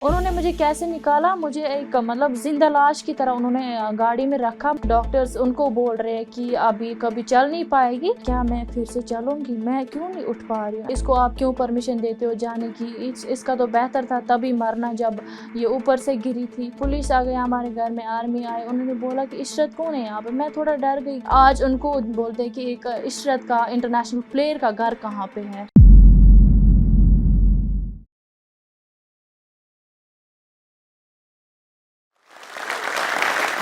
उन्होंने मुझे कैसे निकाला, मुझे एक मतलब ज़िंदा लाश की तरह उन्होंने गाड़ी में रखा। डॉक्टर्स उनको बोल रहे हैं कि अभी कभी चल नहीं पाएगी। क्या मैं फिर से चलूँगी? मैं क्यों नहीं उठ पा रही हूँ? इसको आप क्यों परमिशन देते हो जाने की? इसका तो बेहतर था तभी मरना जब ये ऊपर से गिरी थी। पुलिस आ गई हमारे घर में, आर्मी आए, उन्होंने बोला कि इशरत कौन है यहाँ पे? मैं थोड़ा डर गई। आज उनको बोलते हैं कि एक इशरत का इंटरनेशनल प्लेयर का घर कहाँ पे है?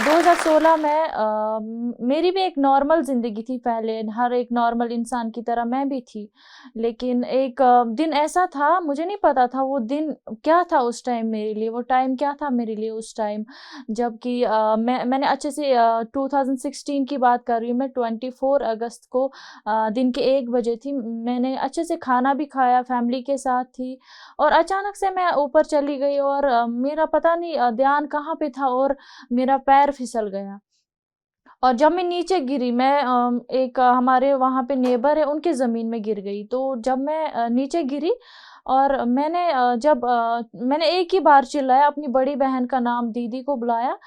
2016 में मेरी भी एक नॉर्मल ज़िंदगी थी पहले, हर एक नॉर्मल इंसान की तरह मैं भी थी। लेकिन एक दिन ऐसा था, मुझे नहीं पता था वो दिन क्या था उस टाइम मेरे लिए, वो टाइम क्या था मेरे लिए उस टाइम। जबकि मैंने अच्छे से 2016 की बात कर रही हूँ मैं, 24 अगस्त को दिन के 1 बजे थी। मैंने अच्छे से खाना भी खाया, फैमिली के साथ थी और अचानक से मैं ऊपर चली गई और मेरा पता नहीं ध्यान कहाँ पे था और मेरा पैर फिसल गया और जब मैं नीचे गिरी मैं एक हमारे वहाँ पे नेबर है उनकी ज़मीन में गिर गई। तो जब मैं नीचे गिरी और मैंने एक ही बार चिल्लाया, अपनी बड़ी बहन का नाम, दीदी को बुलाया।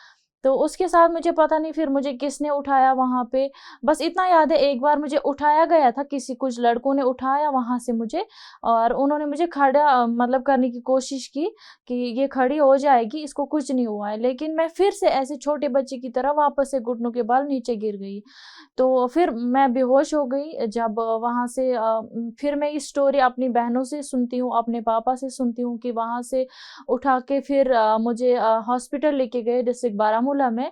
तो उसके साथ मुझे पता नहीं फिर मुझे किसने उठाया वहाँ पे। बस इतना याद है एक बार मुझे उठाया गया था, कुछ लड़कों ने उठाया वहाँ से मुझे और उन्होंने मुझे खड़ा मतलब करने की कोशिश की कि ये खड़ी हो जाएगी, इसको कुछ नहीं हुआ है। लेकिन मैं फिर से ऐसे छोटे बच्चे की तरह वापस से घुटनों के बल नीचे गिर गई। तो फिर मैं बेहोश हो गई। जब वहाँ से फिर मैं ये स्टोरी अपनी बहनों से सुनती हूँ, अपने पापा से सुनती हूँ कि वहाँ से उठा के फिर मुझे हॉस्पिटल लेके गए डिस्ट्रिक्ट बारामूला में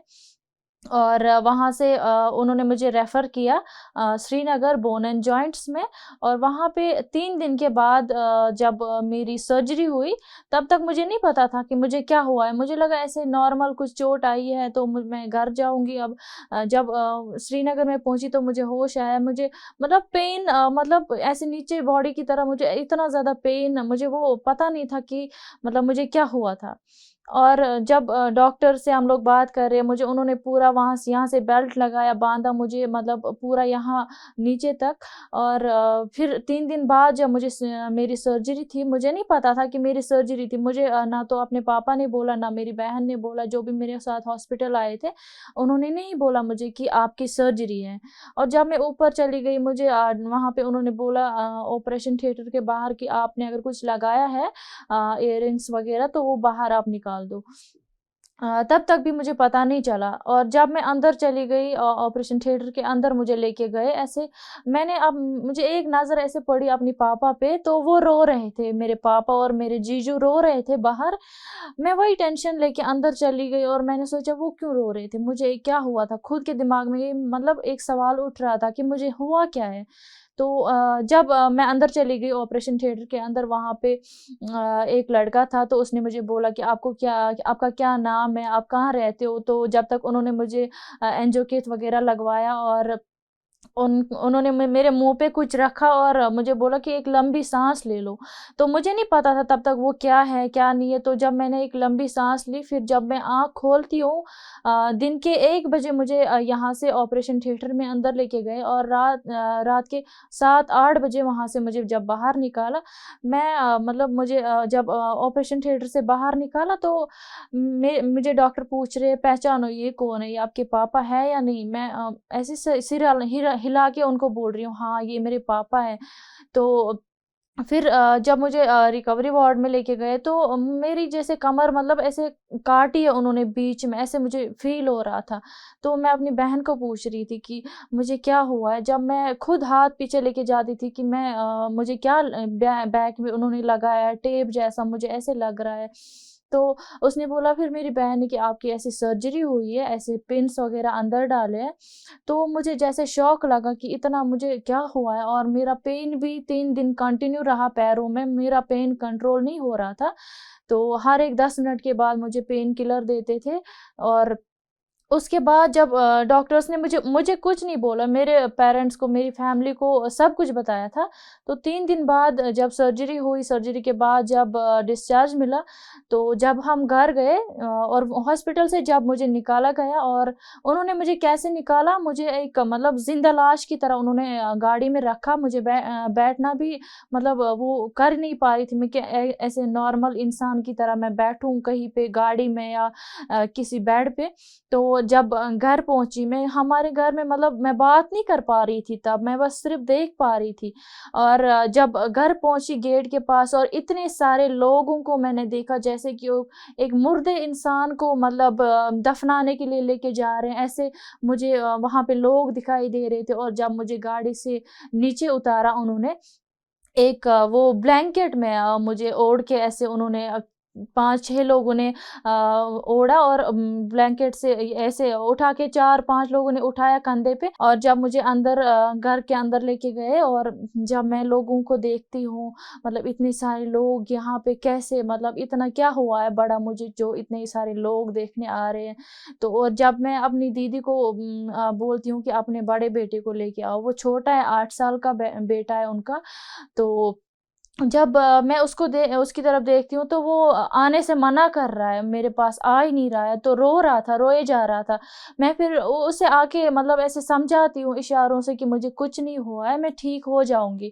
और वहाँ से उन्होंने मुझे रेफ़र किया श्रीनगर बोन एंड जॉइंट्स में और वहाँ पे 3 दिन के बाद जब मेरी सर्जरी हुई, तब तक मुझे नहीं पता था कि मुझे क्या हुआ है। मुझे लगा ऐसे नॉर्मल कुछ चोट आई है तो मैं घर जाऊँगी अब। जब श्रीनगर में पहुँची तो मुझे होश आया। मुझे मतलब पेन मतलब ऐसे नीचे बॉडी की तरह मुझे इतना ज़्यादा पेन, मुझे वो पता नहीं था कि मतलब मुझे क्या हुआ था। और जब डॉक्टर से हम लोग बात कर रहे हैं, मुझे उन्होंने पूरा वहाँ से यहाँ से बेल्ट लगाया, बाँधा मुझे मतलब पूरा यहाँ नीचे तक और फिर 3 दिन बाद जब मेरी सर्जरी थी, मुझे नहीं पता था कि मेरी सर्जरी थी। मुझे ना तो अपने पापा ने बोला, ना मेरी बहन ने बोला, जो भी मेरे साथ हॉस्पिटल आए थे, उन्होंने नहीं बोला मुझे कि आपकी सर्जरी है। और जब मैं ऊपर चली गई मुझे वहाँ पे उन्होंने बोला ऑपरेशन थिएटर के बाहर कि आपने अगर कुछ लगाया है इयररिंग्स वगैरह तो वो बाहर आप निकाल दो। तब तक भी मुझे पता नहीं चला और जब मैं अंदर चली गई ऑपरेशन थिएटर के अंदर मुझे लेके गए ऐसे मैंने अब मुझे एक नज़र ऐसे पड़ी अपने पापा पे तो वो रो रहे थे, मेरे पापा और मेरे जीजू रो रहे थे बाहर। मैं वही टेंशन लेके अंदर चली गई और मैंने सोचा वो क्यों रो रहे थे? मुझे क्या हुआ था? खुद के दिमाग में ये मतलब एक सवाल उठ रहा था कि मुझे हुआ क्या है? तो जब मैं अंदर चली गई ऑपरेशन थिएटर के अंदर वहाँ पे एक लड़का था तो उसने मुझे बोला कि आपका क्या नाम है? आप कहाँ रहते हो? तो जब तक उन्होंने मुझे एंजियोग्राम वगैरह लगवाया और उन्होंने मेरे मुँह पे कुछ रखा और मुझे बोला कि एक लंबी साँस ले लो। तो मुझे नहीं पता था तब तक वो क्या है, क्या नहीं है। तो जब मैंने एक लंबी साँस ली फिर जब मैं आँख खोलती हूँ दिन के 1 बजे मुझे यहाँ से ऑपरेशन थिएटर में अंदर लेके गए और रात के 7-8 बजे वहाँ से मुझे जब बाहर निकाला, मैं मतलब मुझे जब ऑपरेशन थिएटर से बाहर निकाला तो मुझे डॉक्टर पूछ रहे हैं, "पहचानो ये कौन है? ये आपके पापा है या नहीं?" मैं ऐसे सिर हिला के उनको बोल रही हूँ, "हाँ, ये मेरे पापा हैं।" तो फिर जब मुझे रिकवरी वार्ड में लेके गए तो मेरी जैसे कमर मतलब ऐसे काटी है उन्होंने बीच में, ऐसे मुझे फ़ील हो रहा था। तो मैं अपनी बहन को पूछ रही थी कि मुझे क्या हुआ है? जब मैं खुद हाथ पीछे लेके जाती थी कि मुझे क्या बैक में उन्होंने लगाया है टेप जैसा, मुझे ऐसे लग रहा है। तो उसने बोला फिर मेरी बहन ने कि आपकी ऐसी सर्जरी हुई है, ऐसे पिन्स वग़ैरह अंदर डाले हैं। तो मुझे जैसे शॉक लगा कि इतना मुझे क्या हुआ है और मेरा पेन भी 3 दिन कंटिन्यू रहा पैरों में, मेरा पेन कंट्रोल नहीं हो रहा था। तो हर एक 10 मिनट के बाद मुझे पेन किलर देते थे और उसके बाद जब डॉक्टर्स ने मुझे मुझे कुछ नहीं बोला, मेरे पेरेंट्स को, मेरी फैमिली को सब कुछ बताया था। तो 3 दिन बाद जब सर्जरी हुई, सर्जरी के बाद जब डिस्चार्ज मिला, तो जब हम घर गए और हॉस्पिटल से जब मुझे निकाला गया, और उन्होंने मुझे कैसे निकाला, मुझे एक मतलब ज़िंदा लाश की तरह उन्होंने गाड़ी में रखा। मुझे बैठना भी मतलब वो कर नहीं पा रही थी मैं, कि ऐसे नॉर्मल इंसान की तरह मैं बैठूँ कहीं पे गाड़ी में या किसी बेड पे। तो जब घर पहुँची मैं, हमारे घर में मतलब मैं बात नहीं कर पा रही थी तब, मैं बस सिर्फ़ देख पा रही थी। और जब घर पहुँची गेट के पास और इतने सारे लोगों को मैंने देखा, जैसे कि वो एक मुर्दे इंसान को मतलब दफ़नाने के लिए लेके जा रहे हैं, ऐसे मुझे वहाँ पे लोग दिखाई दे रहे थे। और जब मुझे गाड़ी से नीचे उतारा उन्होंने, एक वो ब्लैंकेट में मुझे ओढ़ के ऐसे उन्होंने 5-6 लोगों ने ओढ़ा, और ब्लैंकेट से ऐसे उठा के 4-5 लोगों ने उठाया कंधे पे, और जब मुझे अंदर घर के अंदर लेके गए, और जब मैं लोगों को देखती हूँ, मतलब इतने सारे लोग यहाँ पे कैसे, मतलब इतना क्या हुआ है बड़ा मुझे जो इतने सारे लोग देखने आ रहे हैं। तो और जब मैं अपनी दीदी को बोलती हूँ कि अपने बड़े बेटे को लेके आओ, वो छोटा है, 8 साल का बेटा है उनका। तो जब मैं उसकी तरफ देखती हूँ, तो वो आने से मना कर रहा है, मेरे पास आ ही नहीं रहा है, तो रो रहा था, रोए जा रहा था। मैं फिर उसे आके मतलब ऐसे समझाती हूँ इशारों से कि मुझे कुछ नहीं हुआ है, मैं ठीक हो जाऊँगी।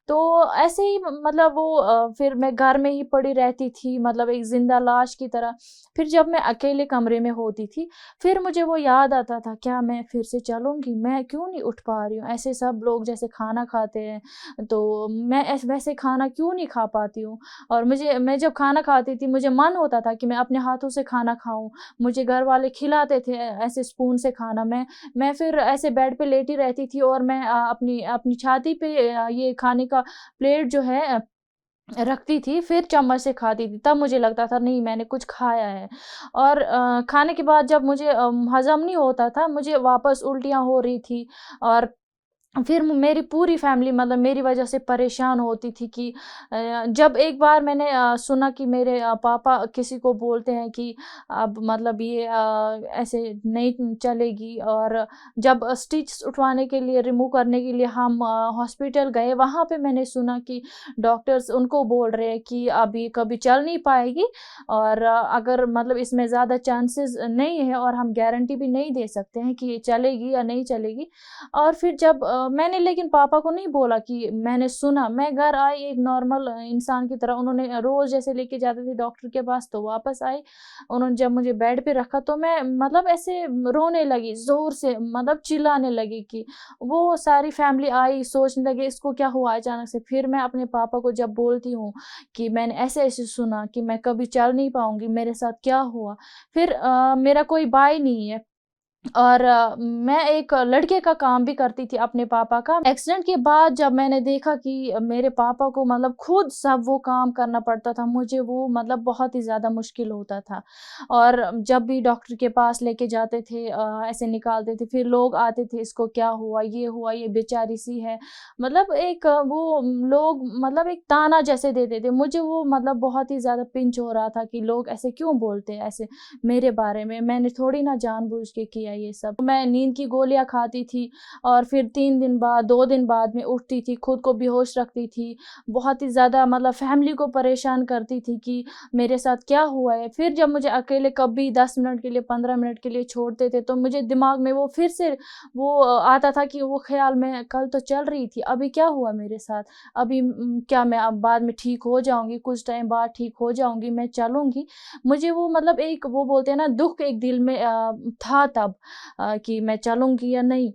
तो ऐसे ही मतलब वो फिर मैं घर में ही पड़ी रहती थी, मतलब एक ज़िंदा लाश की तरह। फिर जब मैं अकेले कमरे में होती थी, फिर मुझे वो याद आता था, क्या मैं फिर से चलूँगी? मैं क्यों नहीं उठ पा रही हूँ? ऐसे सब लोग जैसे खाना खाते हैं, तो मैं वैसे खाना क्यों नहीं खा पाती हूँ? और मैं जब खाना खाती थी, मुझे मन होता था कि मैं अपने हाथों से खाना खाऊँ। मुझे घर वाले खिलाते थे ऐसे स्पून से खाना। मैं फिर ऐसे बेड पे लेटी रहती थी, और मैं अपनी अपनी छाती पे ये खाने का प्लेट जो है रखती थी, फिर चम्मच से खाती थी। तब मुझे लगता था नहीं, मैंने कुछ खाया है। और खाने के बाद जब मुझे हज़म नहीं होता था, मुझे वापस उल्टियाँ हो रही थी। और फिर मेरी पूरी फैमिली मतलब मेरी वजह से परेशान होती थी कि जब एक बार मैंने सुना कि मेरे पापा किसी को बोलते हैं कि अब मतलब ये ऐसे नहीं चलेगी, और जब स्टिच उठवाने के लिए, रिमूव करने के लिए हम हॉस्पिटल गए, वहाँ पे मैंने सुना कि डॉक्टर्स उनको बोल रहे हैं कि अब ये कभी चल नहीं पाएगी, और अगर मतलब इसमें ज़्यादा चांसेस नहीं है, और हम गारंटी भी नहीं दे सकते हैं कि ये चलेगी या नहीं चलेगी। और फिर जब मैंने लेकिन पापा को नहीं बोला कि मैंने सुना, मैं घर आई एक नॉर्मल इंसान की तरह, उन्होंने रोज़ जैसे लेके जाते थे डॉक्टर के पास, तो वापस आई। उन्होंने जब मुझे बेड पे रखा, तो मैं मतलब ऐसे रोने लगी ज़ोर से, मतलब चिल्लाने लगी कि वो सारी फैमिली आई, सोचने लगे इसको क्या हुआ अचानक से। फिर मैं अपने पापा को जब बोलती हूँ कि मैंने ऐसे-ऐसे सुना कि मैं कभी चल नहीं पाऊँगी, मेरे साथ क्या हुआ? फिर मेरा कोई भाई नहीं है, और मैं एक लड़के का काम भी करती थी अपने पापा का। एक्सीडेंट के बाद जब मैंने देखा कि मेरे पापा को मतलब खुद सब वो काम करना पड़ता था, मुझे वो मतलब बहुत ही ज़्यादा मुश्किल होता था। और जब भी डॉक्टर के पास लेके जाते थे, ऐसे निकालते थे, फिर लोग आते थे, इसको क्या हुआ, ये बेचारी-सी है। मतलब एक वो लोग मतलब एक ताना जैसे देते थे। मुझे वो मतलब बहुत ही ज़्यादा पिंच हो रहा था कि लोग ऐसे क्यों बोलते हैं ऐसे मेरे बारे में, मैंने थोड़ी ना जानबूझ के किया ये सब। मैं नींद की गोलियाँ खाती थी, और फिर 3 दिन बाद, 2 दिन बाद में उठती थी, खुद को बेहोश रखती थी। बहुत ही ज़्यादा मतलब फैमिली को परेशान करती थी कि मेरे साथ क्या हुआ है। फिर जब मुझे अकेले कभी 10 मिनट के लिए, 15 मिनट के लिए छोड़ते थे, तो मुझे दिमाग में वो फिर से वो आता था कि वो ख़्याल, मैं कल तो चल रही थी, अभी क्या हुआ मेरे साथ? अभी क्या मैं अब बाद में ठीक हो जाऊँगी, कुछ टाइम बाद ठीक हो जाऊँगी, मैं चलूँगी। मुझे वो मतलब एक वो बोलते हैं ना, दुःख एक दिल में था तब, कि मैं चलूँगी या नहीं।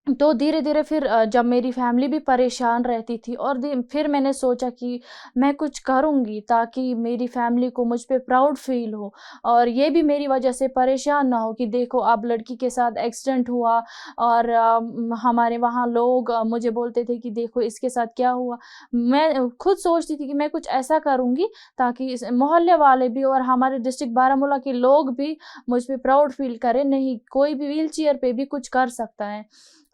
तो धीरे-धीरे फिर जब मेरी फैमिली भी परेशान रहती थी, और फिर मैंने सोचा कि मैं कुछ करूँगी ताकि मेरी फैमिली को मुझ पे प्राउड फ़ील हो, और ये भी मेरी वज़ह से परेशान ना हो कि देखो अब लड़की के साथ एक्सीडेंट हुआ, और हमारे वहाँ लोग मुझे बोलते थे कि देखो इसके साथ क्या हुआ। मैं खुद सोचती थी कि मैं कुछ ऐसा करूँगी ताकि इस मोहल्ले वाले भी और हमारे डिस्ट्रिक्ट बारामूला के लोग भी मुझ पे प्राउड फ़ील करें, नहीं कोई भी व्हीलचेयर पे भी कुछ कर सकता है।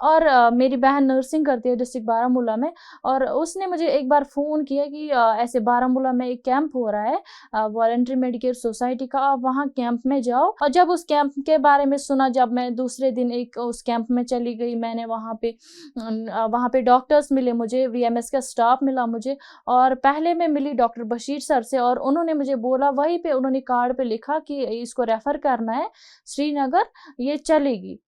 और मेरी बहन नर्सिंग करती है डिस्ट्रिक्ट बारामूला में, और उसने मुझे एक बार फ़ोन किया कि ऐसे बारामूला में एक कैंप हो रहा है वॉलंटरी मेडिकेयर सोसाइटी का, आप वहाँ कैंप में जाओ। और जब उस कैंप के बारे में सुना, जब मैं दूसरे दिन एक उस कैंप में चली गई, मैंने वहाँ पे डॉक्टर्स मिले मुझे, वीएमएस का स्टाफ मिला मुझे, और पहले मैं मिली डॉक्टर बशीर सर से, और उन्होंने मुझे बोला, वहीं पे उन्होंने कार्ड पे लिखा कि इसको रेफ़र करना है श्रीनगर, ये चलेगी।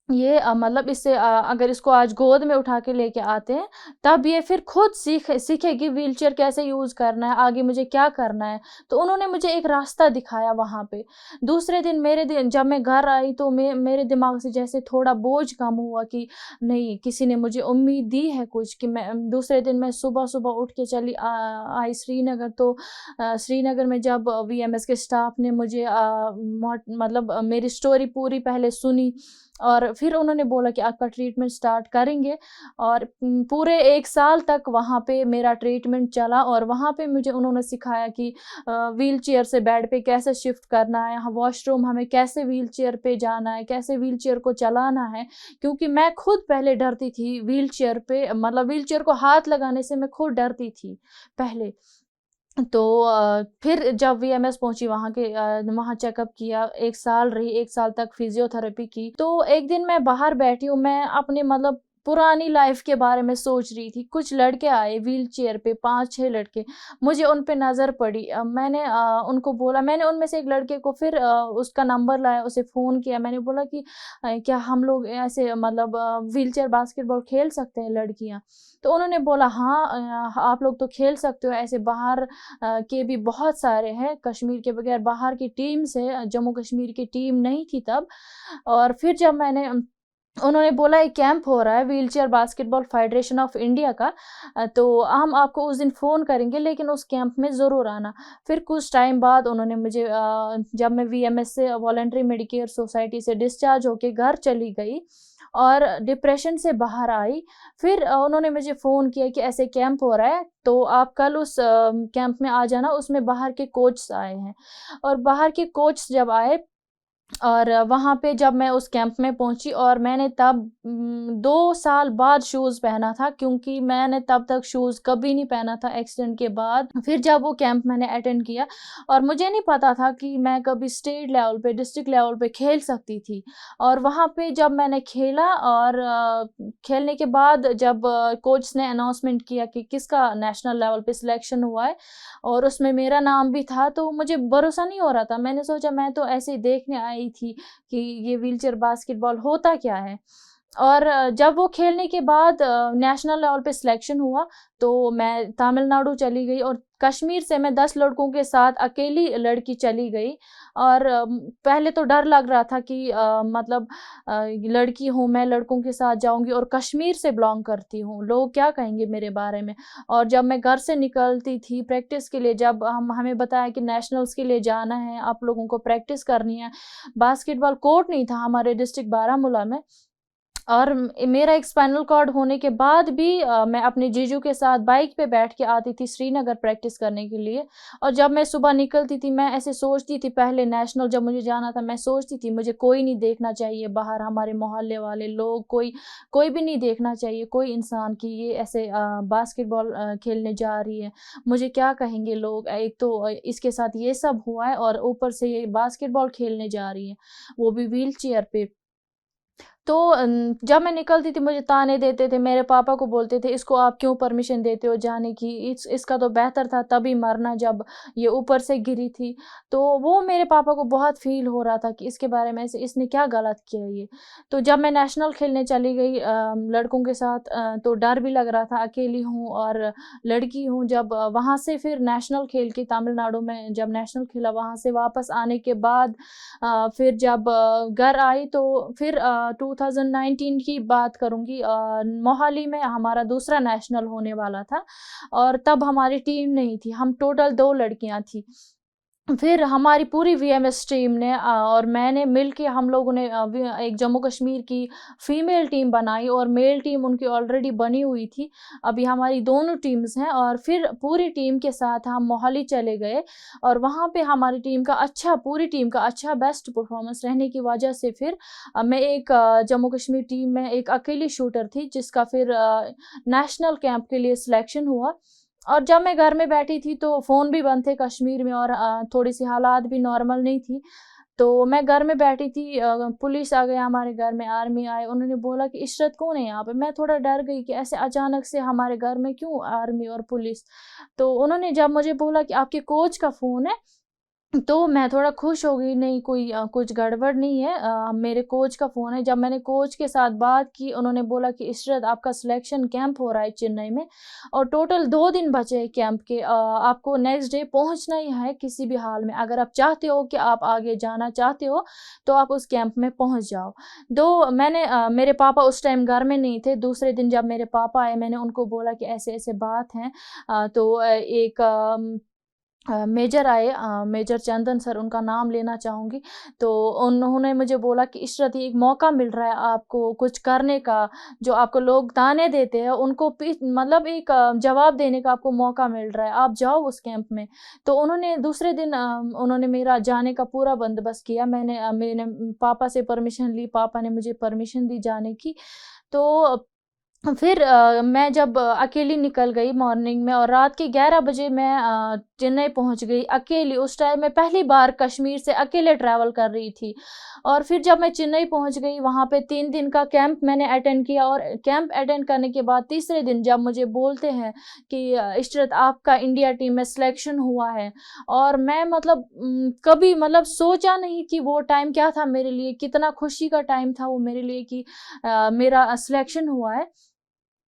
ये मतलब इससे अगर इसको आज गोद में उठा के लेके आते हैं, तब ये फिर खुद सीखेगी व्हीलचेयर कैसे यूज़ करना है, आगे मुझे क्या करना है। तो उन्होंने मुझे एक रास्ता दिखाया वहाँ पे। दूसरे दिन जब मैं घर आई, तो मेरे दिमाग से जैसे थोड़ा बोझ कम हुआ कि नहीं, किसी ने मुझे उम्मीद दी है कुछ, कि मैं दूसरे दिन मैं सुबह-सुबह उठ के आई श्रीनगर। तो श्रीनगर में जब वीएमएस के स्टाफ ने मुझे मतलब मेरी स्टोरी पूरी पहले सुनी, और फिर उन्होंने बोला कि आपका ट्रीटमेंट स्टार्ट करेंगे, और पूरे 1 साल तक वहाँ पे मेरा ट्रीटमेंट चला, और वहाँ पे मुझे उन्होंने सिखाया कि व्हीलचेयर से बेड पे कैसे शिफ्ट करना है, वॉशरूम हमें कैसे व्हीलचेयर पे जाना है, कैसे व्हीलचेयर को चलाना है। क्योंकि मैं खुद पहले डरती थी व्हीलचेयर पे, मतलब व्हीलचेयर को हाथ लगाने से मैं खुद डरती थी पहले। तो फिर जब वीएमएस पहुँची, वहाँ चेकअप किया, 1 साल रही, 1 साल तक फिज़ियोथेरेपी की। तो एक दिन मैं बाहर बैठी हूँ, मैं अपनी मतलब पुरानी लाइफ़ के बारे में सोच रही थी। कुछ लड़के आए व्हीलचेयर पे, 5-6 लड़के, मुझे उन पे नज़र पड़ी। मैंने उनको बोला, मैंने उनमें से एक लड़के को फिर उसका नंबर लाया, उसे फ़ोन किया। मैंने बोला कि क्या हम लोग ऐसे मतलब व्हीलचेयर बास्केटबॉल खेल सकते हैं लड़कियाँ? तो उन्होंने बोला, हाँ, आप लोग तो खेल सकते हो, ऐसे बाहर के भी बहुत सारे हैं, कश्मीर के बगैर बाहर की टीम्स है, जम्मू कश्मीर की टीम नहीं थी तब। और फिर जब उन्होंने बोला एक कैंप हो रहा है wheelchair basketball federation of India का, तो हम आपको उस दिन फ़ोन करेंगे, लेकिन उस कैंप में ज़रूर आना। फिर कुछ टाइम बाद उन्होंने मुझे जब मैं वीएमएस से वॉलंटरी मेडिकेयर सोसाइटी से डिस्चार्ज होके घर चली गई और डिप्रेशन से बाहर आई, फिर उन्होंने मुझे फ़ोन किया कि ऐसे कैंप हो रहा है, तो आप कल उस कैंप में आ जाना, उसमें बाहर के कोच आए हैं। और बाहर के कोच जब आए, और वहाँ पे जब मैं उस कैंप में पहुँची, और मैंने तब 2 साल बाद शूज़ पहना था, क्योंकि मैंने तब तक शूज़ कभी नहीं पहना था एक्सीडेंट के बाद। फिर जब वो कैंप मैंने अटेंड किया, और मुझे नहीं पता था कि मैं कभी स्टेट लेवल पे, डिस्ट्रिक्ट लेवल पे खेल सकती थी। और वहाँ पे जब मैंने खेला, और खेलने के बाद जब कोच ने अनाउंसमेंट किया कि किसका नेशनल लेवल पे सिलेक्शन हुआ है, और उसमें मेरा नाम भी था, तो मुझे भरोसा नहीं हो रहा था। मैंने सोचा, मैं तो ऐसे ही देखने आई थी कि ये व्हीलचेयर बास्केटबॉल होता क्या है? और जब वो खेलने के बाद नेशनल लेवल पे सिलेक्शन हुआ, तो मैं तमिलनाडु चली गई, और कश्मीर से मैं 10 लड़कों के साथ अकेली लड़की चली गई। और पहले तो डर लग रहा था कि मतलब लड़की हूँ मैं, लड़कों के साथ जाऊँगी और कश्मीर से बिलॉन्ग करती हूँ, लोग क्या कहेंगे मेरे बारे में? और जब मैं घर से निकलती थी प्रैक्टिस के लिए, जब हमें बताया कि नेशनल्स के लिए जाना है, आप लोगों को प्रैक्टिस करनी है, बास्केटबॉल कोर्ट नहीं था हमारे डिस्ट्रिक्ट बारामूला में। और मेरा एक स्पाइनल कॉर्ड होने के बाद भी मैं अपने जीजू के साथ बाइक पे बैठ के आती थी श्रीनगर प्रैक्टिस करने के लिए। और जब मैं सुबह निकलती थी, मैं ऐसे सोचती थी, पहले नेशनल जब मुझे जाना था, मैं सोचती थी मुझे कोई नहीं देखना चाहिए बाहर, हमारे मोहल्ले वाले लोग, कोई कोई भी नहीं देखना चाहिए, कोई इंसान कि ये ऐसे बास्केटबॉल खेलने जा रही है। मुझे क्या कहेंगे लोग? एक तो इसके साथ ये सब हुआ है, और ऊपर से ये बास्केटबॉल खेलने जा रही है, वो भी व्हीलचेयर पे। तो जब मैं निकलती थी, मुझे ताने देते थे, मेरे पापा को बोलते थे, इसको आप क्यों परमिशन देते हो जाने की? इसका तो बेहतर था तभी मरना जब ये ऊपर से गिरी थी। तो वो मेरे पापा को बहुत फ़ील हो रहा था कि इसके बारे में इसने क्या गलत किया ये। तो जब मैं नेशनल खेलने चली गई लड़कों के साथ, तो डर भी लग रहा था, अकेली हूँ और लड़की हूँ। जब वहाँ से फिर नेशनल खेल के तमिलनाडु में जब नेशनल खेला, वहाँ से वापस आने के बाद फिर जब घर आई, तो फिर 2019 की बात करूँगी, मोहाली में हमारा दूसरा नेशनल होने वाला था, और तब हमारी टीम नहीं थी, हम टोटल 2 लड़कियाँ थी। फिर हमारी पूरी वीएमएस टीम ने और मैंने मिल के हम लोगों ने एक जम्मू कश्मीर की फ़ीमेल टीम बनाई और मेल टीम उनकी ऑलरेडी बनी हुई थी। अभी हमारी दोनों टीम्स हैं और फिर पूरी टीम के साथ हम मोहाली चले गए और वहाँ पे हमारी पूरी टीम का अच्छा बेस्ट परफ़ॉर्मेंस रहने की वजह से फिर मैं एक जम्मू कश्मीर टीम में एक अकेली शूटर थी जिसका फिर नेशनल कैंप के लिए सिलेक्शन हुआ। और जब मैं घर में बैठी थी तो फ़ोन भी बंद थे कश्मीर में और थोड़ी-सी हालात भी नॉर्मल नहीं थी। तो मैं घर में बैठी थी, पुलिस आ गया हमारे घर में, आर्मी आए, उन्होंने बोला कि इशरत कौन है यहाँ पे? मैं थोड़ा डर गई कि ऐसे अचानक से हमारे घर में क्यों आर्मी और पुलिस? तो उन्होंने जब मुझे बोला कि आपके कोच का फ़ोन है, तो मैं थोड़ा खुश हो गई, नहीं कोई कुछ गड़बड़ नहीं है, मेरे कोच का फ़ोन है। जब मैंने कोच के साथ बात की, उन्होंने बोला कि इशरत आपका सिलेक्शन कैंप हो रहा है चेन्नई में और टोटल 2 दिन बचे हैं कैंप के, आपको नेक्स्ट डे पहुँचना ही है किसी भी हाल में। अगर आप चाहते हो कि आप आगे जाना चाहते हो, तो आप उस कैंप में पहुँच जाओ। मेरे पापा उस टाइम घर में नहीं थे, दूसरे दिन जब मेरे पापा आए, मैंने उनको बोला कि ऐसे-ऐसे बात है। तो एक मेजर आए, मेजर चंदन सर, उनका नाम लेना चाहूँगी। तो उन्होंने मुझे बोला कि इशरत, ये एक मौका मिल रहा है आपको कुछ करने का, जो आपको लोग ताने देते हैं उनको मतलब एक जवाब देने का आपको मौका मिल रहा है, आप जाओ उस कैंप में। तो उन्होंने दूसरे दिन उन्होंने मेरा जाने का पूरा बंदोबस्त किया। मैंने पापा से परमिशन ली, पापा ने मुझे परमिशन दी जाने की। तो फिर मैं जब अकेली निकल गई मॉर्निंग में और रात के 11 बजे मैं चेन्नई पहुंच गई अकेली। उस टाइम मैं पहली बार कश्मीर से अकेले ट्रैवल कर रही थी और फिर जब मैं चेन्नई पहुंच गई, वहां पे 3 दिन का कैंप मैंने अटेंड किया और कैंप अटेंड करने के बाद तीसरे दिन जब मुझे बोलते हैं कि इशरत, आपका इंडिया टीम में सिलेक्शन हुआ है, और मैं मतलब कभी मतलब सोचा नहीं कि वो टाइम क्या था मेरे लिए, कितना खुशी का टाइम था वो मेरे लिए कि मेरा सिलेक्शन हुआ है।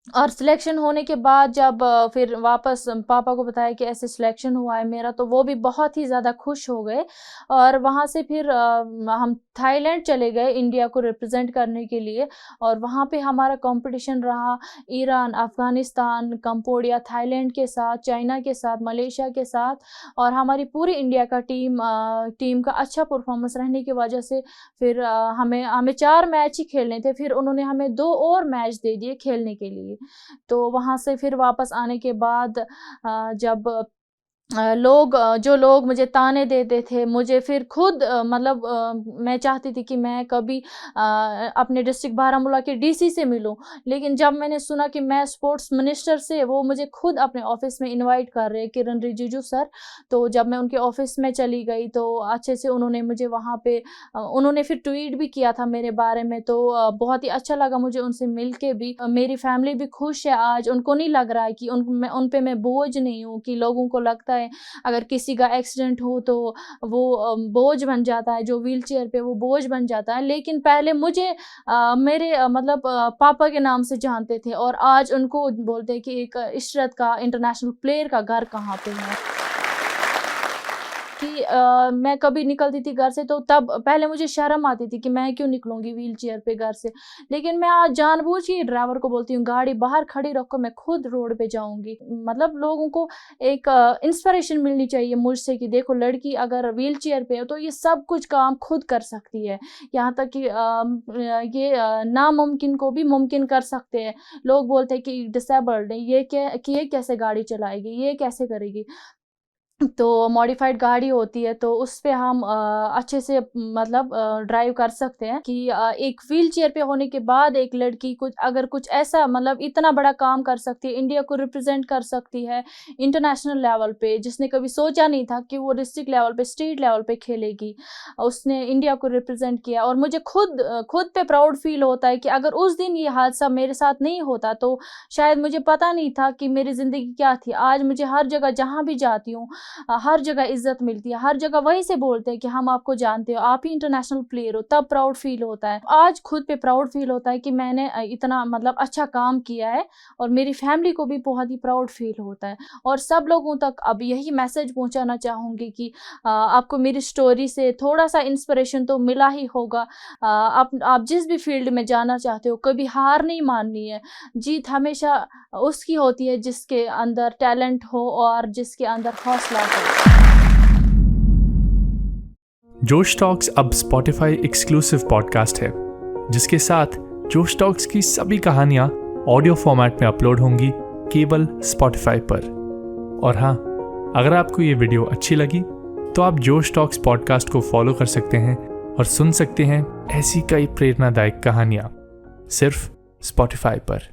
और सिलेक्शन होने के बाद जब फिर वापस पापा को बताया कि ऐसे सिलेक्शन हुआ है मेरा, तो वो भी बहुत ही ज़्यादा खुश हो गए। और वहाँ से फिर हम थाईलैंड चले गए इंडिया को रिप्रेजेंट करने के लिए और वहाँ पे हमारा कंपटीशन रहा ईरान, अफ़गानिस्तान, कंबोडिया, थाईलैंड के साथ, चाइना के साथ, मलेशिया के साथ। और हमारी पूरी इंडिया का टीम का अच्छा परफॉर्मेंस रहने की वजह से फिर हमें हमें 4 मैच ही खेलने थे, फिर उन्होंने हमें 2 और मैच दे दिए खेलने के लिए। तो वहाँ से फिर वापस आने के बाद जब जो लोग मुझे ताने देते थे, मुझे फिर खुद मतलब मैं चाहती थी कि मैं कभी अपने डिस्ट्रिक्ट बारामूला के डीसी से मिलूं, लेकिन जब मैंने सुना कि मैं स्पोर्ट्स मिनिस्टर से, वो मुझे खुद अपने ऑफिस में इनवाइट कर रहे हैं, किरण रिजिजू सर। तो जब मैं उनके ऑफिस में चली गई तो अच्छे से उन्होंने मुझे वहाँ पे उन्होंने फिर ट्वीट भी किया था मेरे बारे में, तो बहुत ही अच्छा लगा मुझे उनसे मिल के भी। मेरी फैमिली भी खुश है आज, उनको नहीं लग रहा है कि उन पे मैं बोझ नहीं हूँ, कि लोगों को लगता है अगर किसी का एक्सीडेंट हो तो वो बोझ बन जाता है, जो व्हील चेयर पे वो बोझ बन जाता है। लेकिन पहले मुझे मेरे मतलब पापा के नाम से जानते थे और आज उनको बोलते हैं कि एक इशरत का, इंटरनेशनल प्लेयर का घर कहाँ पे है। कि मैं कभी निकलती थी घर से तो तब पहले मुझे शर्म आती थी कि मैं क्यों निकलूँगी व्हीलचेयर पे घर से। लेकिन मैं आज जानबूझ के ड्राइवर को बोलती हूँ, गाड़ी बाहर खड़ी रखो, मैं खुद रोड पे जाऊँगी। मतलब लोगों को एक इंस्पिरेशन मिलनी चाहिए मुझसे कि देखो, लड़की अगर व्हीलचेयर पे है तो ये सब कुछ काम खुद कर सकती है। यहाँ तक कि ये नामुमकिन को भी मुमकिन कर सकते हैं। लोग बोलते हैं कि डिसेबल्ड है, ये कैसे गाड़ी चलाएगी, ये कैसे करेगी? तो मॉडिफाइड गाड़ी होती है तो उस पे हम अच्छे से मतलब ड्राइव कर सकते हैं कि एक व्हील चेयर पे होने के बाद एक लड़की कुछ ऐसा मतलब इतना बड़ा काम कर सकती है, इंडिया को रिप्रेजेंट कर सकती है इंटरनेशनल लेवल पे, जिसने कभी सोचा नहीं था कि वो डिस्ट्रिक्ट लेवल पे, स्टेट लेवल पे खेलेगी। उसने इंडिया को रिप्रेजेंट किया और मुझे खुद पे प्राउड फील होता है कि अगर उस दिन ये हादसा मेरे साथ नहीं होता तो शायद मुझे पता नहीं था कि मेरी ज़िंदगी क्या थी। आज मुझे हर जगह जहाँ भी जाती हूँ, हर जगह इज्जत मिलती है, हर जगह वहीं से बोलते हैं कि हम आपको जानते हो, आप ही इंटरनेशनल प्लेयर हो, तब प्राउड फील होता है। आज खुद पे प्राउड फील होता है कि मैंने इतना मतलब अच्छा काम किया है और मेरी फैमिली को भी बहुत ही प्राउड फील होता है। और सब लोगों तक अब यही मैसेज पहुंचाना चाहूँगी कि आपको मेरी स्टोरी से थोड़ा सा इंस्पिरेशन तो मिला ही होगा। आप जिस भी फील्ड में जाना चाहते हो, कभी हार नहीं माननी है। जीत हमेशा उसकी होती है जिसके अंदर टैलेंट हो और जिसके अंदर हौसला हो। जोश टॉक्स अब स्पॉटिफाई एक्सक्लूसिव पॉडकास्ट है, जिसके साथ जोश टॉक्स की सभी कहानियां ऑडियो फॉर्मेट में अपलोड होंगी केवल स्पॉटिफाई पर। और हाँ, अगर आपको ये वीडियो अच्छी लगी तो आप जोश टॉक्स पॉडकास्ट को फॉलो कर सकते हैं और सुन सकते हैं ऐसी कई प्रेरणादायक कहानियां सिर्फ स्पॉटिफाई पर।